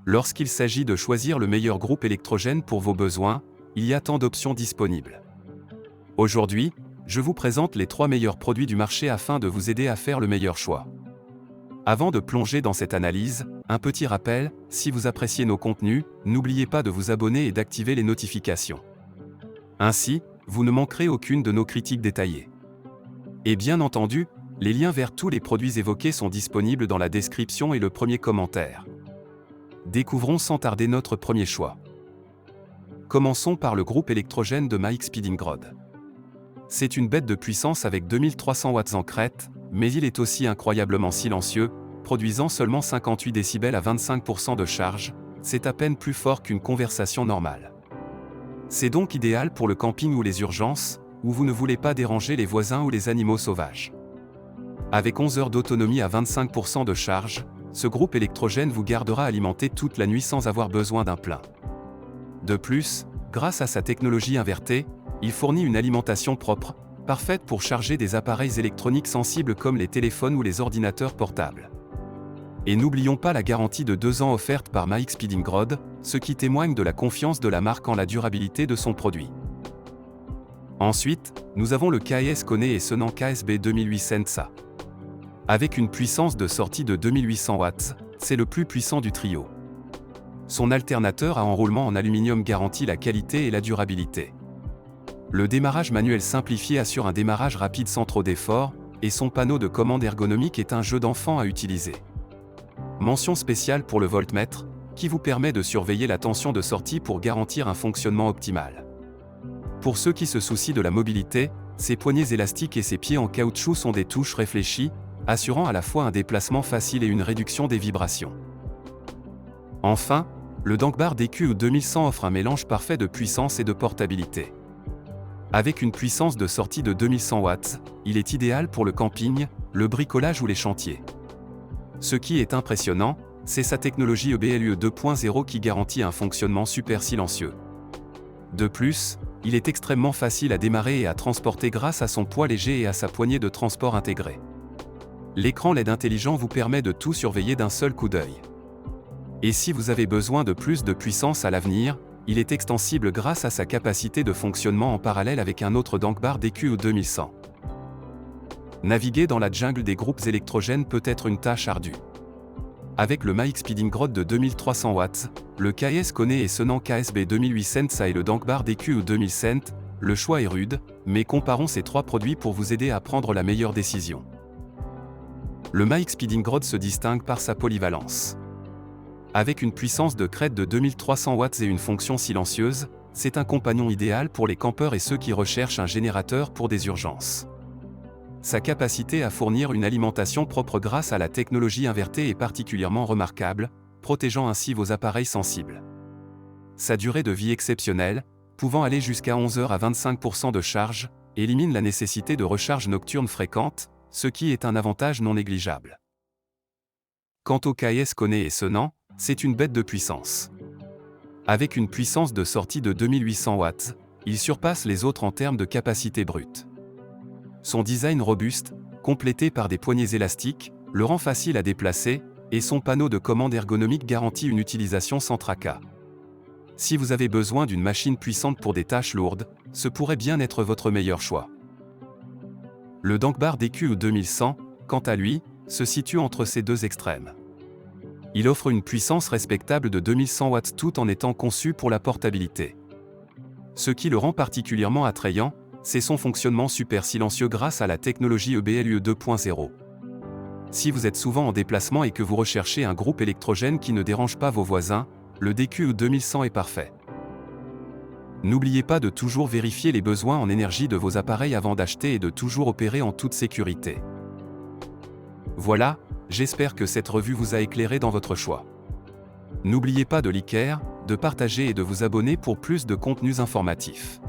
Lorsqu'il s'agit de choisir le meilleur groupe électrogène pour vos besoins, il y a tant d'options disponibles. Aujourd'hui, je vous présente les 3 meilleurs produits du marché afin de vous aider à faire le meilleur choix. Avant de plonger dans cette analyse, un petit rappel, si vous appréciez nos contenus, n'oubliez pas de vous abonner et d'activer les notifications. Ainsi, vous ne manquerez aucune de nos critiques détaillées. Et bien entendu, les liens vers tous les produits évoqués sont disponibles dans la description et le premier commentaire. Découvrons sans tarder notre premier choix. Commençons par le groupe électrogène de MAIX Speedingrod. C'est une bête de puissance avec 2300 watts en crête, mais il est aussi incroyablement silencieux, produisant seulement 58 décibels à 25% de charge, c'est à peine plus fort qu'une conversation normale. C'est donc idéal pour le camping ou les urgences, où vous ne voulez pas déranger les voisins ou les animaux sauvages. Avec 11 heures d'autonomie à 25% de charge, ce groupe électrogène vous gardera alimenté toute la nuit sans avoir besoin d'un plein. De plus, grâce à sa technologie invertée, il fournit une alimentation propre, parfaite pour charger des appareils électroniques sensibles comme les téléphones ou les ordinateurs portables. Et n'oublions pas la garantie de 2 ans offerte par MAIX Speedingrod, ce qui témoigne de la confiance de la marque en la durabilité de son produit. Ensuite, nous avons le KS Kone et Sonnant KSB 2008 Sensa. Avec une puissance de sortie de 2800 watts, c'est le plus puissant du trio. Son alternateur à enroulement en aluminium garantit la qualité et la durabilité. Le démarrage manuel simplifié assure un démarrage rapide sans trop d'efforts, et son panneau de commande ergonomique est un jeu d'enfant à utiliser. Mention spéciale pour le voltmètre, qui vous permet de surveiller la tension de sortie pour garantir un fonctionnement optimal. Pour ceux qui se soucient de la mobilité, ses poignées élastiques et ses pieds en caoutchouc sont des touches réfléchies, assurant à la fois un déplacement facile et une réduction des vibrations. Enfin, le Dankbar DQ 2100 offre un mélange parfait de puissance et de portabilité. Avec une puissance de sortie de 2100 watts, il est idéal pour le camping, le bricolage ou les chantiers. Ce qui est impressionnant, c'est sa technologie EBLUE 2.0 qui garantit un fonctionnement super silencieux. De plus, il est extrêmement facile à démarrer et à transporter grâce à son poids léger et à sa poignée de transport intégrée. L'écran LED intelligent vous permet de tout surveiller d'un seul coup d'œil. Et si vous avez besoin de plus de puissance à l'avenir, il est extensible grâce à sa capacité de fonctionnement en parallèle avec un autre Dankbar DQ 2100. Naviguer dans la jungle des groupes électrogènes peut être une tâche ardue. Avec le MAIX Speedingrod de 2300 watts, le KS Kone et Sonnant KSB 2008 Sensa et le Dankbar DQ 2000 Cent, le choix est rude, mais comparons ces 3 produits pour vous aider à prendre la meilleure décision. Le MAIX Speedingrod se distingue par sa polyvalence. Avec une puissance de crête de 2300 watts et une fonction silencieuse, c'est un compagnon idéal pour les campeurs et ceux qui recherchent un générateur pour des urgences. Sa capacité à fournir une alimentation propre grâce à la technologie invertée est particulièrement remarquable, protégeant ainsi vos appareils sensibles. Sa durée de vie exceptionnelle, pouvant aller jusqu'à 11 heures à 25% de charge, élimine la nécessité de recharge nocturne fréquente, ce qui est un avantage non négligeable. Quant au KS Kone et Sonnant, c'est une bête de puissance. Avec une puissance de sortie de 2800 watts, il surpasse les autres en termes de capacité brute. Son design robuste, complété par des poignées élastiques, le rend facile à déplacer, et son panneau de commande ergonomique garantit une utilisation sans tracas. Si vous avez besoin d'une machine puissante pour des tâches lourdes, ce pourrait bien être votre meilleur choix. Le Dankbar DQ 2100, quant à lui, se situe entre ces deux extrêmes. Il offre une puissance respectable de 2100 watts tout en étant conçu pour la portabilité. Ce qui le rend particulièrement attrayant, c'est son fonctionnement super silencieux grâce à la technologie EBLUE 2.0. Si vous êtes souvent en déplacement et que vous recherchez un groupe électrogène qui ne dérange pas vos voisins, le DQ 2100 est parfait. N'oubliez pas de toujours vérifier les besoins en énergie de vos appareils avant d'acheter et de toujours opérer en toute sécurité. Voilà, j'espère que cette revue vous a éclairé dans votre choix. N'oubliez pas de liker, de partager et de vous abonner pour plus de contenus informatifs.